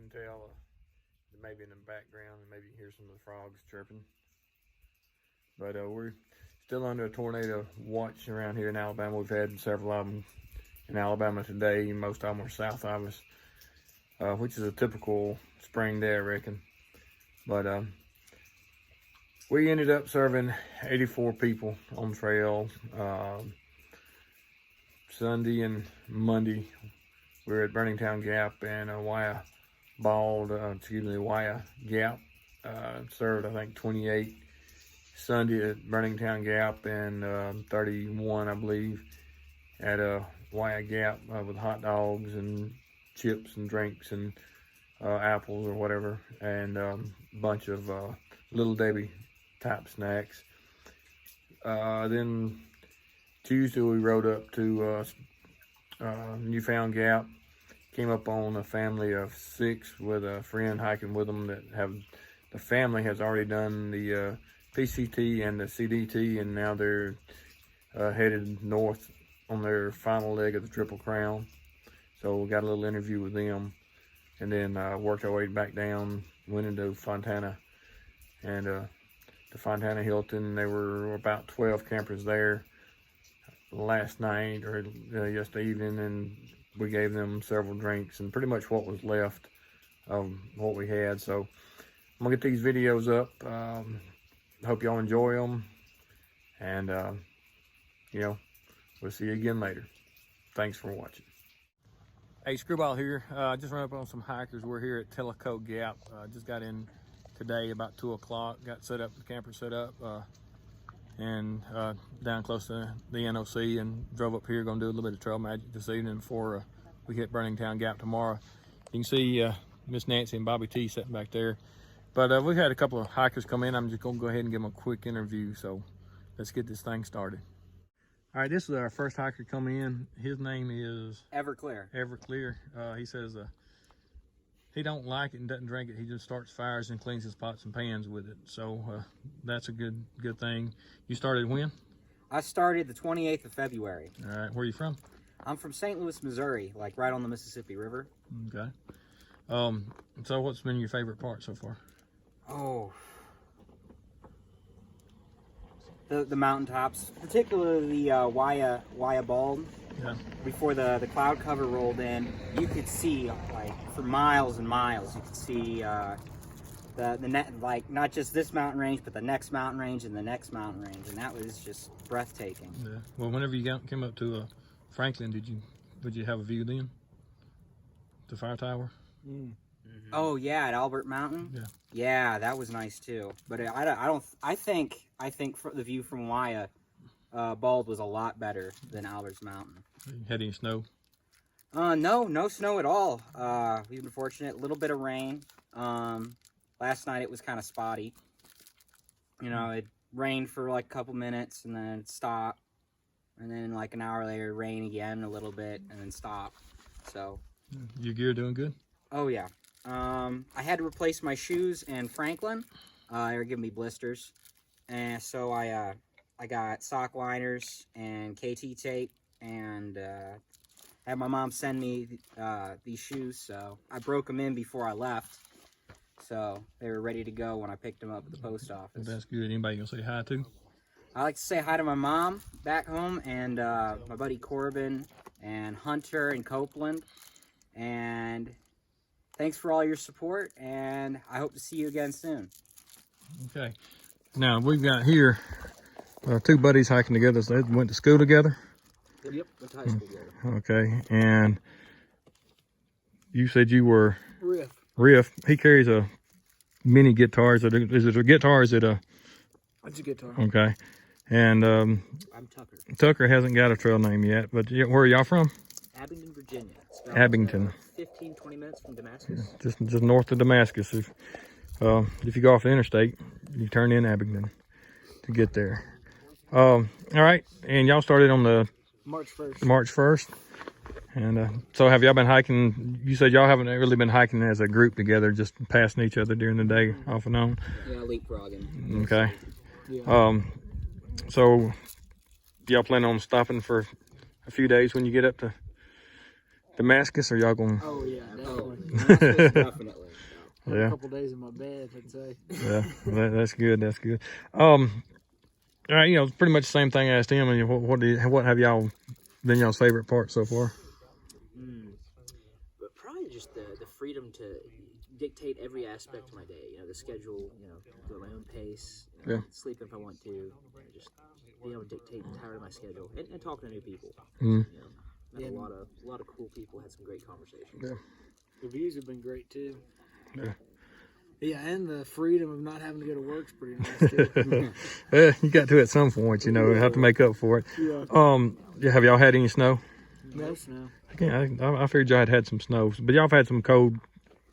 couldn't tell, maybe in the background, and maybe you hear some of the frogs chirping. But we're still under a tornado watch around here in Alabama. We've had several of them in Alabama today. Most of them are south of us, which is a typical spring day, I reckon. But we ended up serving 84 people on trail. Sunday and Monday, we were at Burningtown Gap and Waya Gap. Served, I think, 28 Sunday at Burningtown Gap and 31, I believe, at Waya Gap with hot dogs and chips and drinks and apples or whatever, and a bunch of Little Debbie type snacks. Then Tuesday we rode up to Newfound Gap, came up on a family of 6 with a friend hiking with them the family has already done the PCT and the CDT, and now they're headed north on their final leg of the Triple Crown. So we got a little interview with them, and then worked our way back down, went into Fontana, and the Fontana Hilton. There were about 12 campers there last night or yesterday evening, and we gave them several drinks and pretty much what was left of what we had. So I'm gonna get these videos up. Hope y'all enjoy them, and you know, we'll see you again later. Thanks for watching. Hey, Screwball here. Just ran up on some hikers. We're here at Tellico Gap. Just got in today about 2 o'clock. Got set up, the camper set up, and down close to the NOC, and drove up here. Gonna do a little bit of trail magic this evening before we hit Burningtown Gap tomorrow. You can see Miss Nancy and Bobby T sitting back there. But we've had a couple of hikers come in. I'm just gonna go ahead and give them a quick interview. So let's get this thing started. All right, this is our first hiker coming in. His name is Everclear. Everclear. He says he don't like it and doesn't drink it. He just starts fires and cleans his pots and pans with it. So that's a good thing. You started when? I started the 28th of February. All right, where are you from? I'm from St. Louis, Missouri, like right on the Mississippi River. Okay. So what's been your favorite part so far? Oh, the mountaintops, particularly the Waya Bald. Yeah. Before the cloud cover rolled in, you could see like for miles and miles. You could see the net, like not just this mountain range, but the next mountain range and the next mountain range, and that was just breathtaking. Yeah. Well, whenever you came up to Franklin, did you have a view then? The fire tower. Mm. Mm-hmm. Oh yeah, at Albert Mountain. Yeah. Yeah, that was nice too. But I think for the view from Waya, Bald was a lot better than Albert's Mountain. Had any snow? No snow at all. We've been fortunate. A little bit of rain. Last night it was kind of spotty. You know, it rained for like a couple minutes and then it stopped. And then like an hour later, rain again a little bit and then stop. So. Your gear doing good? Oh yeah. I had to replace my shoes in Franklin. They were giving me blisters. And so I got sock liners and KT tape, and had my mom send me these shoes. So I broke them in before I left. So they were ready to go when I picked them up at the post office. Well, that's good. Anybody gonna say hi to? I like to say hi to my mom back home, and my buddy Corbin and Hunter and Copeland. And thanks for all your support, and I hope to see you again soon. Okay. Now, we've got here 2 buddies hiking together. So they went to school together? Yep, went to high school together. Okay. And you said you were... Riff. He carries a mini guitar. Is it a guitar or is it a... It's a guitar. Okay. And I'm Tucker. Tucker hasn't got a trail name yet, but where are y'all from? Abingdon, Virginia. Abingdon. 15-20 minutes from Damascus. Just north of Damascus. If you go off the interstate, you turn in Abingdon to get there. All right, and y'all started on the March 1st. March 1st. And so have y'all been hiking? You said y'all haven't really been hiking as a group together, just passing each other during the day off and on? Yeah, leapfrogging. Okay. Yeah. So y'all plan on stopping for a few days when you get up to Damascus, or y'all going? Oh yeah, definitely. Damascus, definitely. A couple days in my bed, I'd say. Yeah, that's good. That's good. All right, you know, pretty much the same thing I asked him. And what have y'all been y'all's favorite part so far? But probably just the freedom to dictate every aspect of my day. You know, the schedule. You know, go at my own pace. You know, sleep if I want to. You know, just be able to dictate entirely my schedule and talking to new people. You know, met a lot of cool people. Had some great conversations. Yeah. The views have been great too. Yeah. Yeah, and the freedom of not having to go to work's pretty nice too. You got to at some point, you know, have to make up for it. Yeah. Have y'all had any snow? No snow. I figured y'all had some snow, but y'all have had some cold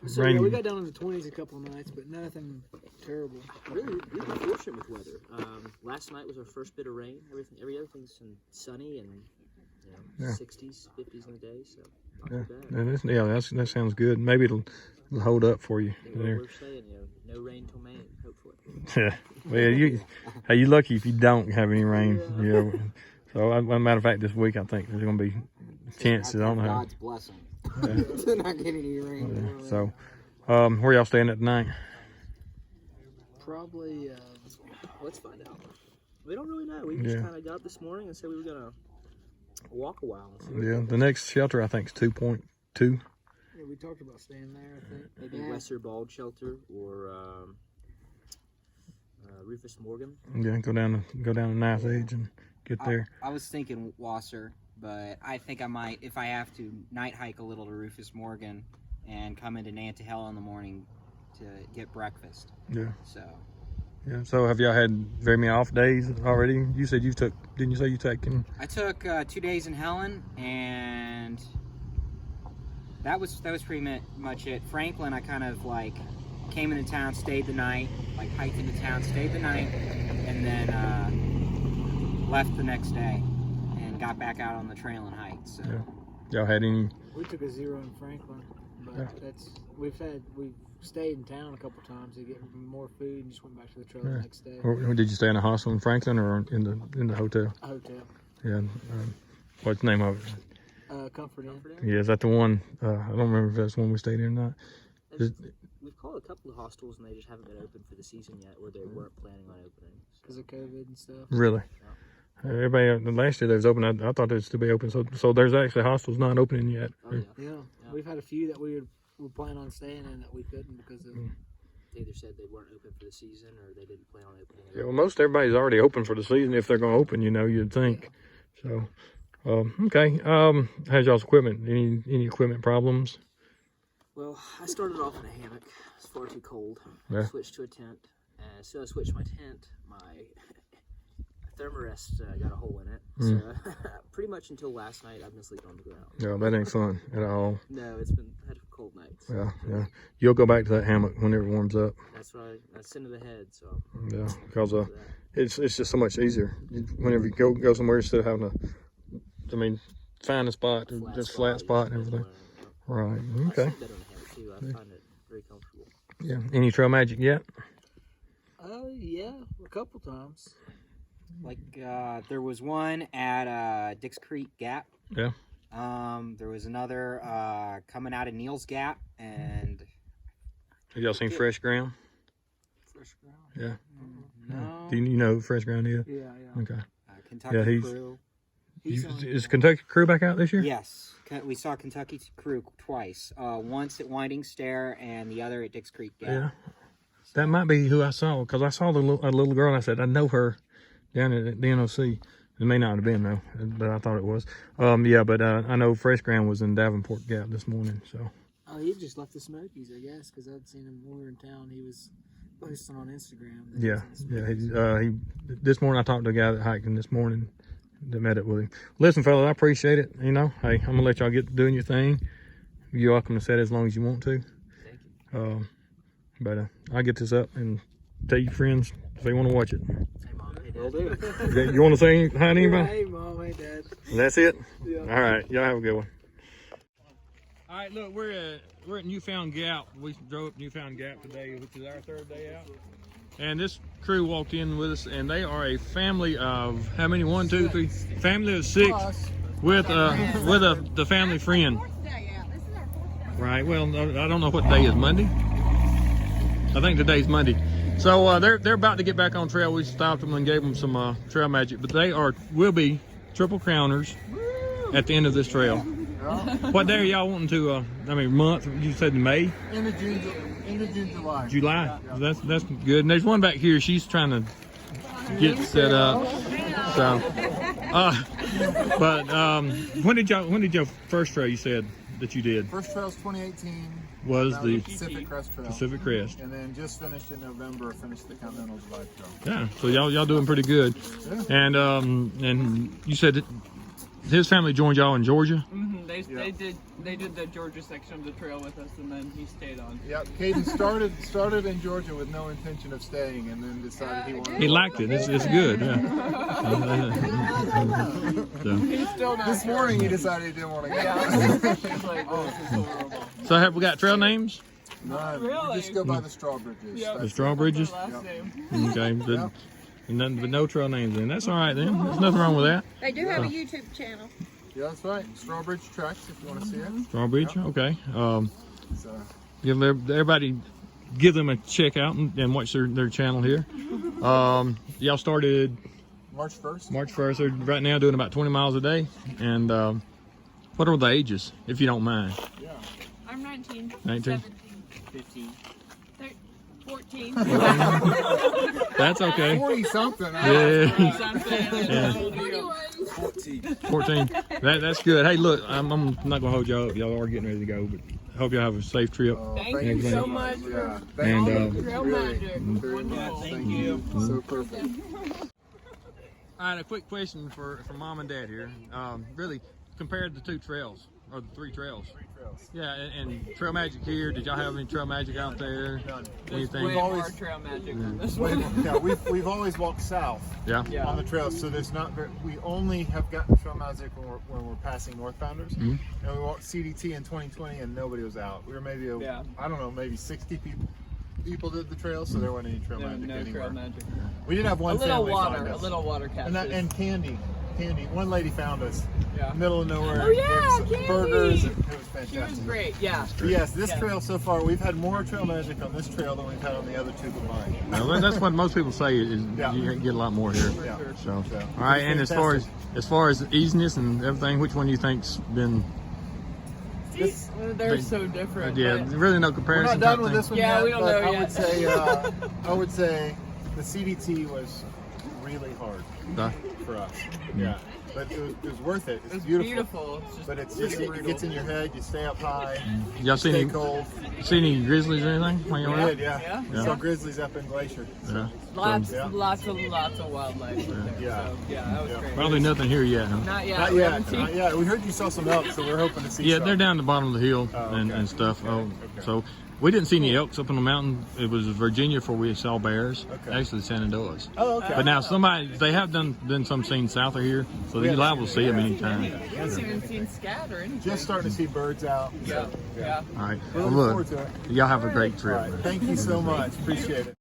So rain. yeah, we got down in the 20s a couple of nights, but nothing terrible. Really, we've been fortunate with weather. Last night was our first bit of rain. Every other thing's sunny and you know, 60s, 50s in the day. So not too bad. That sounds good. Maybe it'll hold up for you. Yeah, we're saying, you know, no rain till May, hopefully. Yeah. Well, you lucky if you don't have any rain. Yeah. So, as a matter of fact, this week I think there's going to be chances. I don't know how. God's blessing. To not get any rain. Yeah. So, where y'all staying at tonight? Probably. Let's find out. We don't really know. We just kind of got up this morning and said we were gonna walk a while. Yeah. The next shelter I think is 2.2. Yeah, we talked about staying there. I think maybe Wesser Bald Shelter or Rufus Morgan. Yeah. Go down to Nice Age and get there. I was thinking Wasser, but I think I might, if I have to, night hike a little to Rufus Morgan and come into Nantahala in the morning to get breakfast. Yeah. So. Yeah. So have y'all had very many off days already? You said you took. Didn't you say you taken? I took 2 days in Helen, and that was pretty much it. Franklin, I kind of like came into town, stayed the night, like hiked into town, stayed the night, and then left the next day and got back out on the trail and hiked. So. Yeah. Y'all had any? We took a 0 in Franklin, but we've stayed in town a couple times to get more food and just went back to the trail the next day. Or did you stay in a hostel in Franklin or in the hotel? A hotel. Yeah. What's the name of it? Comfort Inn. Yeah, is that the one? I don't remember if that's the one we stayed in or not. We've called a couple of hostels and they just haven't been open for the season yet, or they weren't planning on opening. Because of COVID and stuff. Really? Yeah. Everybody last year they was open. I thought they'd still be open. So there's actually hostels not opening yet. Oh, yeah. Yeah. We've had a few that we were planning on staying in that we couldn't because of. They either said they weren't open for the season or they didn't plan on opening. Yeah, well, most everybody's already open for the season if they're going to open. You know, you'd think. So, okay. How's y'all's equipment? Any equipment problems? Well, I started off in a hammock. It's far too cold. Yeah. Switched to a tent. So I switched my tent. My thermarest got a hole in it. So pretty much until last night, I've been sleeping on the ground. Yeah, that ain't fun at all. No, had cold nights. Yeah. You'll go back to that hammock whenever it warms up. That's right. That's into the head. So yeah, because it's just so much easier whenever you go somewhere instead of having to, find a spot, just flat spot and everything. Right. Okay. I sleep better in a hammock too. I find it very comfortable. Yeah. Any trail magic yet? Yeah, a couple times. Like there was one at Dix Creek Gap. Yeah. There was another coming out of Neal's Gap, and have y'all seen Fresh Ground? Fresh Ground? Yeah. No. Do you know who Fresh Ground is? Yeah. Okay. Kentucky Crew. Is Kentucky Crew back out this year? Yes, we saw Kentucky Crew twice. Once at Winding Stair and the other at Dix Creek Gap. Yeah. That might be who I saw, because I saw a little girl and I said, I know her down at the NOC. It may not have been, though, but I thought it was. But I know Fresh Ground was in Davenport Gap this morning, so. Oh, he just left the Smokies, I guess, because I'd seen him when we were in town. He was posting on Instagram. He this morning I talked to a guy that hiked this morning that met up with him. Listen, fellas, I appreciate it. You know, hey, I'm going to let y'all get doing your thing. You're welcome to set as long as you want to. Thank you. But I'll get this up and tell your friends if they want to watch it. Hey, Mom. Hey, Dad. Okay, you want to say hi to anybody? Hey, Mom. Hey, Dad. That's it? Yeah. All right. Y'all have a good one. All right, look, we're at Newfound Gap. We drove up Newfound Gap today, which is our 3rd day out. And this crew walked in with us, and they are a family of how many? 1, 2, 3. Family of 6 with the family friend. Right. Well, I don't know what day is. Monday. I think today's Monday. So they're about to get back on trail. We stopped them and gave them some trail magic, but they will be triple crowners at the end of this trail. What day are y'all wanting to? Month? You said May. End of June, July. July. Yeah. That's good. And there's one back here. She's trying to get set up. So, when did your first trail? You said that you did. First trail's 2018. Was the Pacific Crest Trail. Pacific Crest. And then just finished in November. Finished the Continental Divide Trail. Yeah. So y'all doing pretty good. Yeah. And you said that his family joined y'all in Georgia. Mm-hmm. They did the Georgia section of the trail with us, and then he stayed on. Yeah, Caden started in Georgia with no intention of staying, and then decided he wanted. He liked it. It's good. Yeah. He's still not This sure. morning he decided he didn't want to go. Yeah. He's like, oh, this is horrible. So have we got trail names? None. Really? Just go by the Strawbridges. Yeah. The Strawbridges? Last name. Okay. Yeah. But no trail names in. That's all right then. There's nothing wrong with that. They do have a YouTube channel. Yeah, that's right. Strawbridge Tracks, if you want to see it. Strawbridge. Okay. So, Everybody give them a check out and watch their channel here. Y'all started March 1st. March 1st. They're right now doing about 20 miles a day. And what are the ages, if you don't mind? Yeah. I'm 19. 19. 15. 14. That's okay. 40 something. Yeah. Yeah. 14. That's good. Hey, look, I'm not gonna hold y'all up. Y'all are getting ready to go, but hope y'all have a safe trip. Thank you so much. Yeah. And, Thank you. Trail Really, magic. very much. Thank you. So perfect. All right, a quick question for Mom and Dad here. Really, compared the two trails or the three trails. Yeah, and trail magic here. Did y'all have any trail magic out there? None. Anything? Way more trail magic than this one. Yeah, we've always walked south Yeah. Yeah. on the trail, so there's not very, we only have gotten trail magic when we're passing northbounders. Mhm. And we walked CDT in 2020 and nobody was out. We were maybe Yeah. I don't know, maybe 60 people did the trail, so there wasn't any trail magic No anywhere. trail magic. We did have one A little family water, find a us. little water catches. And candy. One lady found us, Yeah. middle of nowhere. Oh, yeah, gave us some Candy! burgers. It was fantastic. She was great. Yeah. Yes, this Yeah. trail so far, we've had more trail magic on this trail than we've had on the other two combined. Well, that's what most people say is Yeah. you get a lot more here. Yeah. So, all So, right. And it's as far as easiness and everything, which one do you think's been? They're so different. Yeah, but- really no We're comparison. not done type with thing. this one Yeah, yet, we don't but know I yet. would say the CDT was really hard for us. Yeah, but it was worth it. It's It's beautiful. beautiful. It's just But it's really just, it brutal. gets in your head. You stay up high. Y'all Stay seen cold. any grizzlies or anything when you We were out? did, yeah. Yeah? We saw grizzlies up in Glacier. Yeah. Lots, Yeah. lots of wildlife there. Yeah. So, yeah, that was Yeah. great. Probably nothing here yet, huh? Not yet. Not we yet. haven't seen- Not yet. We heard you saw some elk, so we're hoping to see. Yeah, some. they're down the bottom of the hill Oh, and, okay. and stuff. Okay, Oh, okay. so we didn't see any elks up on the mountain. It was Virginia before we saw bears. Okay. Actually, Shenandoahs. Oh, okay. But now they have done some seen south of here, so you're liable to see them anytime. We haven't even seen scat or anything. Just starting to see birds out. Yeah. Yeah. All right. We're Well, looking forward look, to it. y'all have a great All trip. right. Thank you so much. Appreciate it.